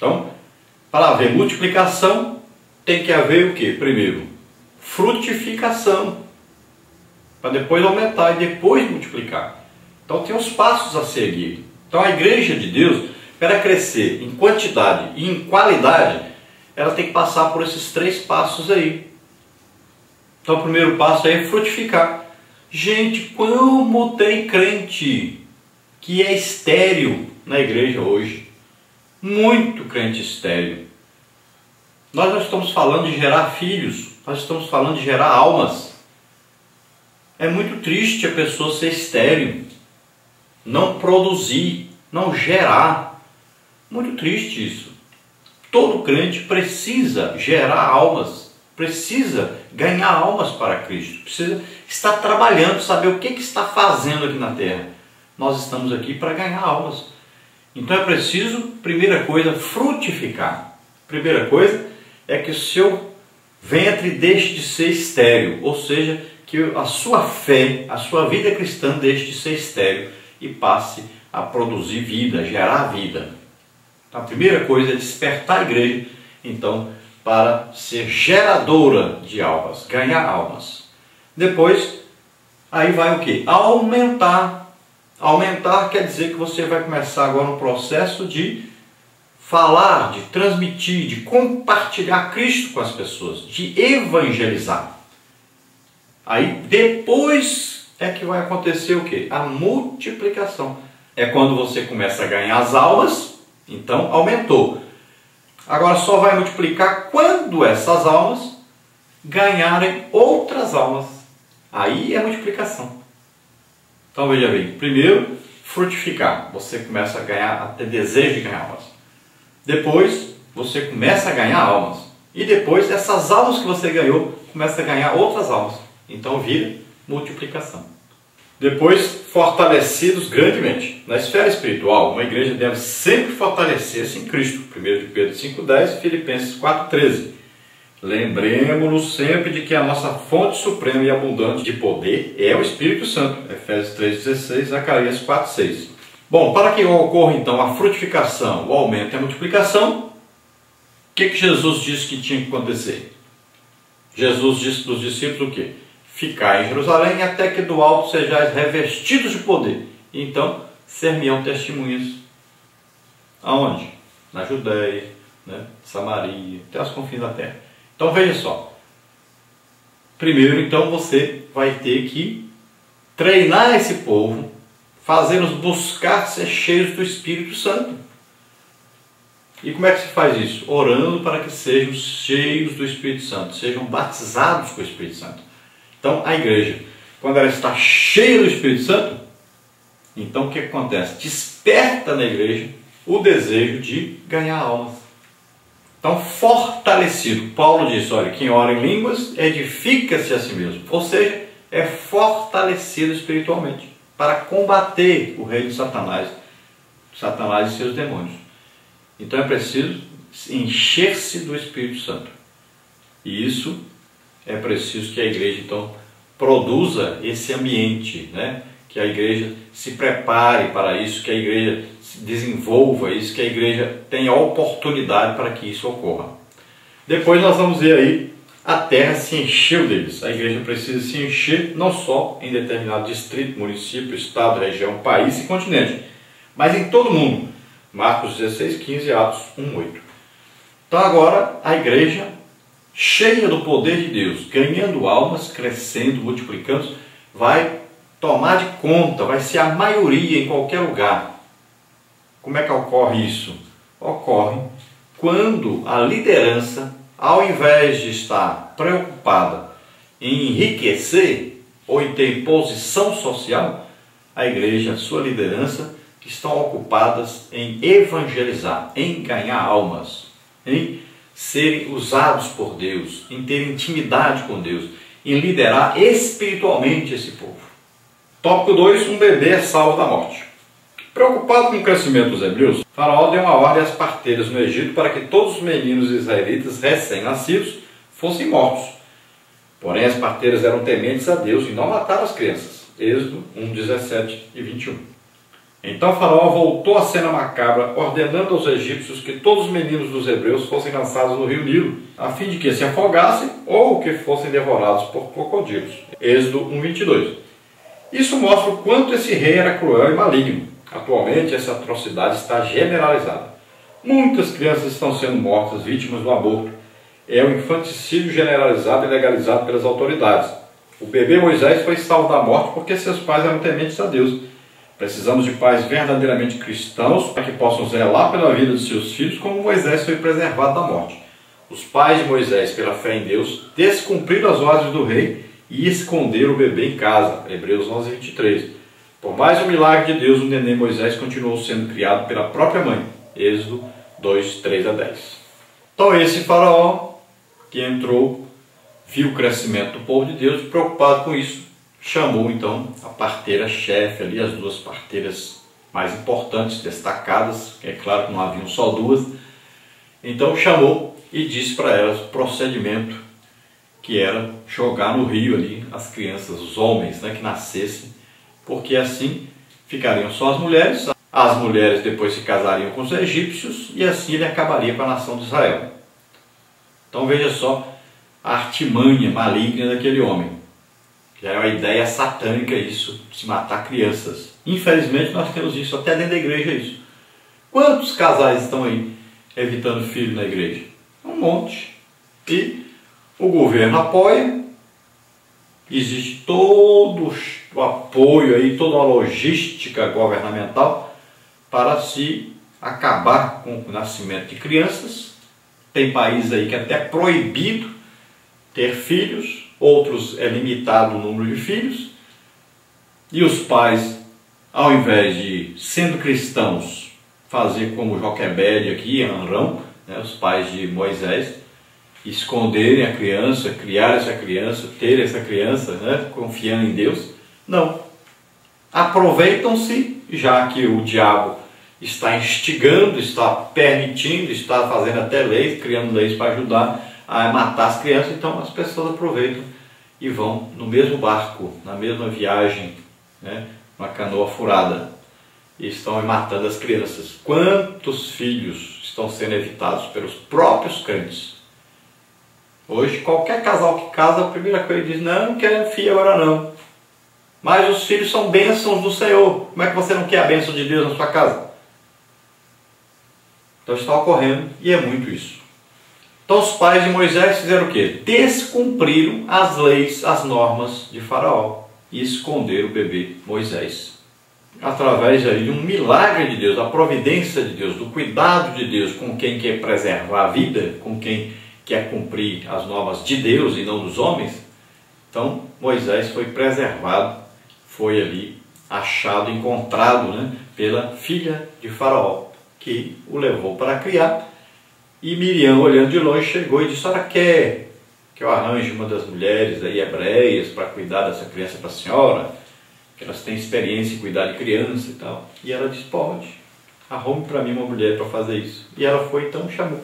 Então, para haver multiplicação, tem que haver o quê? Primeiro, frutificação, para depois aumentar e depois multiplicar. Então tem os passos a seguir. Então a igreja de Deus, para crescer em quantidade e em qualidade, ela tem que passar por esses 3 passos aí. Então o primeiro passo é frutificar. Gente, como tem crente que é estéril na igreja hoje. Muito crente estéril. Nós não estamos falando de gerar filhos, nós estamos falando de gerar almas. É muito triste a pessoa ser estéril, não produzir, não gerar. Muito triste isso. Todo crente precisa gerar almas, precisa ganhar almas para Cristo, precisa estar trabalhando, saber o que está fazendo aqui na terra. Nós estamos aqui para ganhar almas. Então é preciso, primeira coisa, frutificar. Primeira coisa é que o seu ventre deixe de ser estéril, ou seja, que a sua fé, a sua vida cristã deixe de ser estéril e passe a produzir vida, gerar vida. Então, a primeira coisa é despertar a igreja, então, para ser geradora de almas, ganhar almas. Depois, aí vai o quê? Aumentar. Aumentar quer dizer que você vai começar agora um processo de falar, de transmitir, de compartilhar Cristo com as pessoas, de evangelizar. Aí depois é que vai acontecer o quê? A multiplicação. É quando você começa a ganhar as almas, então aumentou. Agora só vai multiplicar quando essas almas ganharem outras almas. Aí é multiplicação. Então veja bem, primeiro frutificar. Você começa a ganhar, a ter desejo de ganhar almas. Depois você começa a ganhar almas. E depois essas almas que você ganhou, começa a ganhar outras almas. Então vira multiplicação. Depois, fortalecidos grandemente. Na esfera espiritual, uma igreja deve sempre fortalecer-se em Cristo. 1 de Pedro 5,10 e Filipenses 4,13. Lembremos-nos sempre de que a nossa fonte suprema e abundante de poder é o Espírito Santo. Efésios 3,16, Zacarias 4,6. Bom, para que ocorra então a frutificação, o aumento e a multiplicação, o que Jesus disse que tinha que acontecer? Jesus disse para os discípulos o quê? Ficar em Jerusalém até que do alto sejais revestidos de poder. Então, ser-me-ão testemunhas. Aonde? Na Judéia, Samaria, até os confins da terra. Então veja só. Primeiro, então, você vai ter que treinar esse povo, fazê-los buscar ser cheios do Espírito Santo. E como é que se faz isso? Orando para que sejam cheios do Espírito Santo, sejam batizados com o Espírito Santo. Então, a igreja, quando ela está cheia do Espírito Santo, então o que acontece? Desperta na igreja o desejo de ganhar almas. Então, fortalecido. Paulo disse, olha, quem ora em línguas edifica-se a si mesmo. Ou seja, é fortalecido espiritualmente para combater o reino de Satanás e seus demônios. Então é preciso encher-se do Espírito Santo. E isso é preciso que a igreja, então, produza esse ambiente, que a igreja se prepare para isso, que a igreja se desenvolva isso, que a igreja tenha oportunidade para que isso ocorra. Depois nós vamos ver aí, a terra se encheu deles. A igreja precisa se encher não só em determinado distrito, município, estado, região, país e continente, mas em todo o mundo. Marcos 16:15 e Atos 1:8. Então agora a igreja, cheia do poder de Deus, ganhando almas, crescendo, multiplicando, vai tomar de conta, vai ser a maioria em qualquer lugar. Como é que ocorre isso? Ocorre quando a liderança, ao invés de estar preocupada em enriquecer ou em ter posição social, a igreja, a sua liderança, estão ocupadas em evangelizar, em ganhar almas, em serem usados por Deus, em ter intimidade com Deus, em liderar espiritualmente esse povo. Tópico 2, um bebê é salvo da morte. Preocupado com o crescimento dos hebreus, Faraó deu uma ordem às parteiras no Egito para que todos os meninos israelitas recém-nascidos fossem mortos. Porém, as parteiras eram tementes a Deus e não mataram as crianças. Êxodo 1:17 e 21. Então Faraó voltou à cena macabra, ordenando aos egípcios que todos os meninos dos hebreus fossem lançados no rio Nilo, a fim de que se afogassem ou que fossem devorados por crocodilos. Êxodo 1:22. Isso mostra o quanto esse rei era cruel e maligno. Atualmente essa atrocidade está generalizada. Muitas crianças estão sendo mortas vítimas do aborto. É o infanticídio generalizado e legalizado pelas autoridades. O bebê Moisés foi salvo da morte porque seus pais eram tementes a Deus. Precisamos de pais verdadeiramente cristãos para que possam zelar pela vida de seus filhos como Moisés foi preservado da morte. Os pais de Moisés, pela fé em Deus, descumpriram as ordens do rei e esconderam o bebê em casa. Hebreus 11:23. Por mais um milagre de Deus, o neném Moisés continuou sendo criado pela própria mãe. Êxodo 2:3-10. Então esse faraó que entrou, viu o crescimento do povo de Deus, preocupado com isso, chamou então a parteira-chefe ali, as duas parteiras mais importantes, destacadas, que é claro que não haviam só duas. Então chamou e disse para elas o procedimento que era jogar no rio ali as crianças, os homens, né, que nascessem, porque assim ficariam só as mulheres depois se casariam com os egípcios e assim ele acabaria com a nação de Israel. Então veja só a artimanha maligna daquele homem. Já é uma ideia satânica isso, de se matar crianças. Infelizmente nós temos isso até dentro da igreja isso. Quantos casais estão aí evitando filho na igreja? Um monte. E o governo apoia, existe todo o apoio aí, toda uma logística governamental para se acabar com o nascimento de crianças. Tem países aí que até é proibido ter filhos, outros é limitado o número de filhos, e os pais, ao invés de, sendo cristãos, fazer como Joquebede aqui, Amrão, né, os pais de Moisés, esconderem a criança, criar essa criança, ter essa criança, né, confiando em Deus, não. Aproveitam-se, já que o diabo está instigando, está permitindo, está fazendo até leis, criando leis para ajudar a matar as crianças, então as pessoas aproveitam e vão no mesmo barco, na mesma viagem, né, uma canoa furada, e estão matando as crianças. Quantos filhos estão sendo evitados pelos próprios crentes? Hoje, qualquer casal que casa, a primeira coisa diz, não quero filho agora não. Mas os filhos são bênçãos do Senhor. Como é que você não quer a bênção de Deus na sua casa? Então está ocorrendo, e é muito isso. Então os pais de Moisés fizeram o quê? Descumpriram as leis, as normas de Faraó e esconderam o bebê Moisés. Através aí de um milagre de Deus, da providência de Deus, do cuidado de Deus com quem quer preservar a vida, com quem quer cumprir as normas de Deus e não dos homens. Então Moisés foi preservado, foi ali achado, encontrado, né, pela filha de Faraó, que o levou para criar. E Miriam, olhando de longe, chegou e disse, a senhora quer que eu arranje uma das mulheres aí hebreias para cuidar dessa criança para a senhora? Que elas têm experiência em cuidar de criança e tal. E ela disse, pode, arrume para mim uma mulher para fazer isso. E ela foi, então, chamou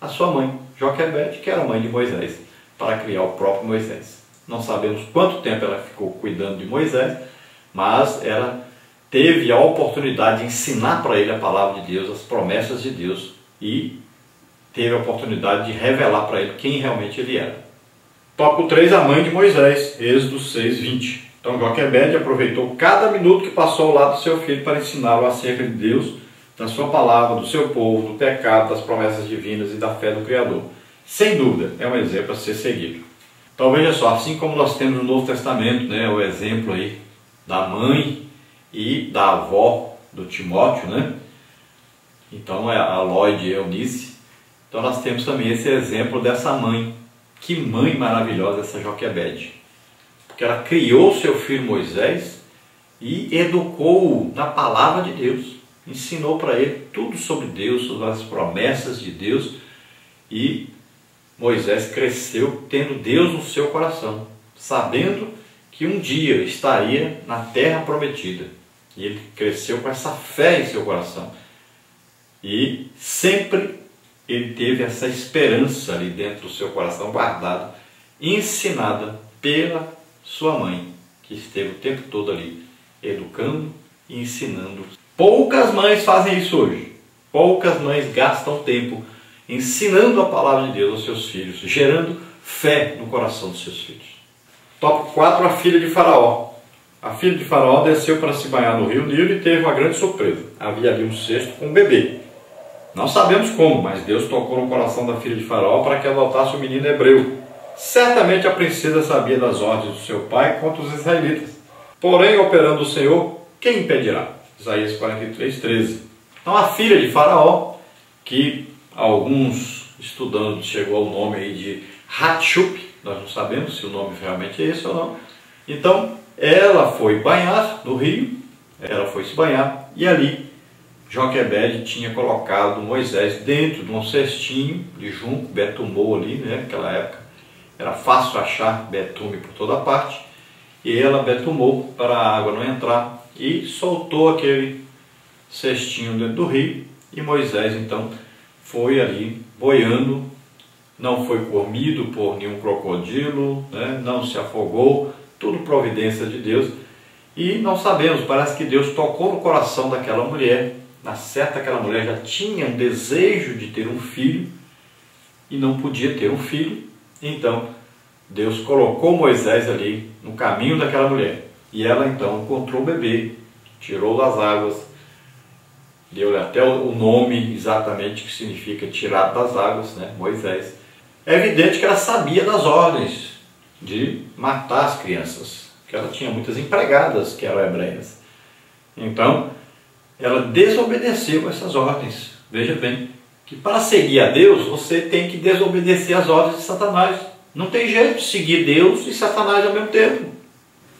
a sua mãe, Joquebede, que era a mãe de Moisés, para criar o próprio Moisés. Não sabemos quanto tempo ela ficou cuidando de Moisés, mas ela teve a oportunidade de ensinar para ele a palavra de Deus, as promessas de Deus, e teve a oportunidade de revelar para ele quem realmente ele era. Tópico 3, a mãe de Moisés, Êxodo 6:20. Então Joquebede aproveitou cada minuto que passou ao lado do seu filho para ensiná-lo acerca de Deus, da sua palavra, do seu povo, do pecado, das promessas divinas e da fé do Criador. Sem dúvida, é um exemplo a ser seguido. Então veja só, assim como nós temos no Novo Testamento, né, o exemplo aí da mãe e da avó do Timóteo, né? Então é a Lloyd e a Eunice. Então nós temos também esse exemplo dessa mãe. Que mãe maravilhosa essa Joquebede. Porque ela criou seu filho Moisés e educou-o na palavra de Deus. Ensinou para ele tudo sobre Deus, sobre as promessas de Deus. E Moisés cresceu tendo Deus no seu coração, sabendo que um dia estaria na terra prometida. E ele cresceu com essa fé em seu coração. E sempre ele teve essa esperança ali dentro do seu coração guardada, ensinada pela sua mãe, que esteve o tempo todo ali educando e ensinando Poucas mães fazem isso hoje. Poucas mães gastam tempo ensinando a palavra de Deus aos seus filhos, gerando fé no coração dos seus filhos. Tópico 4, a filha de Faraó. A filha de Faraó desceu para se banhar no rio Nilo e teve uma grande surpresa. Havia ali um cesto com um bebê. Não sabemos como, mas Deus tocou no coração da filha de Faraó para que adotasse um menino hebreu. Certamente a princesa sabia das ordens do seu pai contra os israelitas. Porém, operando o Senhor, quem impedirá? Isaías 43, 13. Então a filha de Faraó, que alguns estudantes chegou ao nome aí de Hatshep, nós não sabemos se o nome realmente é esse ou não. Então ela foi banhar no rio, ela foi se banhar e ali Joquebede tinha colocado Moisés dentro de um cestinho de junco, betumou ali, né, naquela época. Era fácil achar betume por toda parte. E ela betumou para a água não entrar e soltou aquele cestinho dentro do rio. E Moisés então foi ali boiando, não foi comido por nenhum crocodilo, né, não se afogou, tudo providência de Deus. E não sabemos, parece que Deus tocou no coração daquela mulher. Na certa, aquela mulher já tinha um desejo de ter um filho e não podia ter um filho. Então, Deus colocou Moisés ali no caminho daquela mulher. E ela então encontrou o bebê, tirou das águas, deu-lhe até o nome exatamente que significa tirado das águas, né? Moisés. É evidente que ela sabia das ordens de matar as crianças, porque ela tinha muitas empregadas que eram hebreias. Então, ela desobedeceu essas ordens. Veja bem, que para seguir a Deus, você tem que desobedecer as ordens de Satanás. Não tem jeito de seguir Deus e Satanás ao mesmo tempo.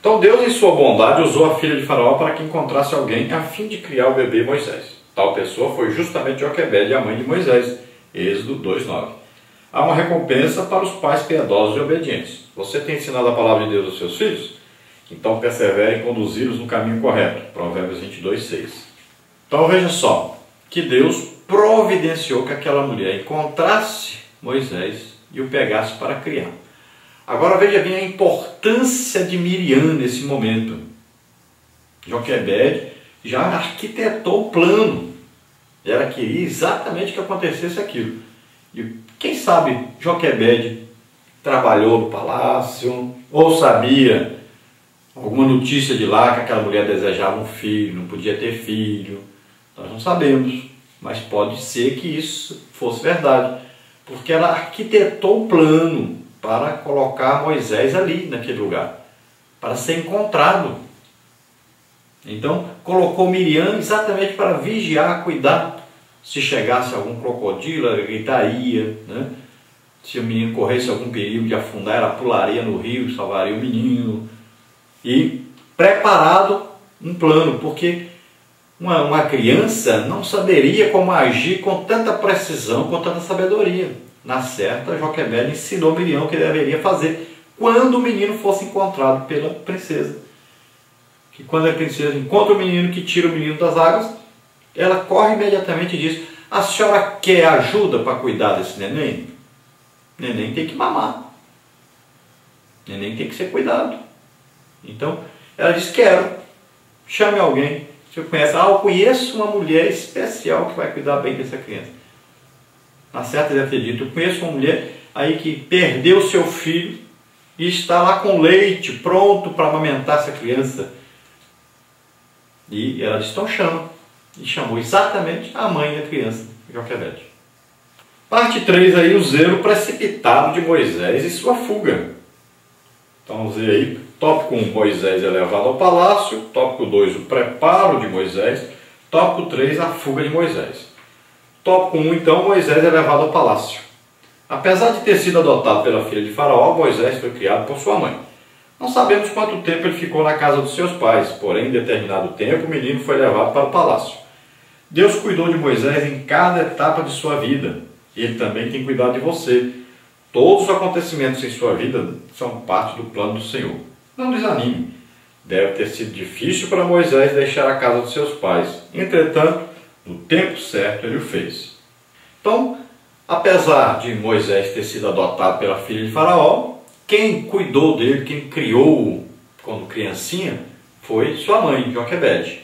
Então Deus, em sua bondade, usou a filha de Faraó para que encontrasse alguém a fim de criar o bebê Moisés. Tal pessoa foi justamente Joquebede, a mãe de Moisés. Êxodo 2:9. Há uma recompensa para os pais piedosos e obedientes. Você tem ensinado a palavra de Deus aos seus filhos? Então persevere em conduzi-los no caminho correto. Provérbios 22:6. Então veja só, que Deus providenciou que aquela mulher encontrasse Moisés e o pegasse para criar. Agora veja bem a importância de Miriam nesse momento. Joquebede já arquitetou o plano. Ela queria exatamente que acontecesse aquilo. E quem sabe Joquebede trabalhou no palácio, ou sabia alguma notícia de lá que aquela mulher desejava um filho, não podia ter filho. Nós não sabemos, mas pode ser que isso fosse verdade, porque ela arquitetou o plano para colocar Moisés ali naquele lugar, para ser encontrado. Então colocou Miriam exatamente para vigiar, cuidar. Se chegasse algum crocodilo, ela gritaria, né? Se o menino corresse algum perigo de afundar, ela pularia no rio, salvaria o menino. E preparado um plano, porque uma criança não saberia como agir com tanta precisão, com tanta sabedoria. Na certa, Joquebede ensinou Miriam o que deveria fazer quando o menino fosse encontrado pela princesa. Que quando a princesa encontra o menino, que tira o menino das águas, ela corre imediatamente e diz: a senhora quer ajuda para cuidar desse neném? Neném tem que mamar. Neném tem que ser cuidado. Então, ela diz: quero. Chame alguém. Você conhece? Eu conheço uma mulher especial que vai cuidar bem dessa criança. Na certa deve ter dito: eu conheço uma mulher aí que perdeu seu filho e está lá com leite pronto para amamentar essa criança. E ela disse: então chama. E chamou exatamente a mãe da criança, Joquebede. Parte 3 aí, o zelo precipitado de Moisés e sua fuga. Então vamos ver aí, tópico 1, Moisés é levado ao palácio. Tópico 2, o preparo de Moisés. Tópico 3, a fuga de Moisés. Tópico 1, então, Moisés é levado ao palácio. Apesar de ter sido adotado pela filha de Faraó, Moisés foi criado por sua mãe. Não sabemos quanto tempo ele ficou na casa dos seus pais, porém, em determinado tempo, o menino foi levado para o palácio. Deus cuidou de Moisés em cada etapa de sua vida. Ele também tem cuidado de você. Todos os acontecimentos em sua vida são parte do plano do Senhor. Não desanime. Deve ter sido difícil para Moisés deixar a casa dos seus pais. Entretanto, no tempo certo ele o fez. Então, apesar de Moisés ter sido adotado pela filha de Faraó, quem cuidou dele, quem criou-o quando criancinha, foi sua mãe, Joquebede.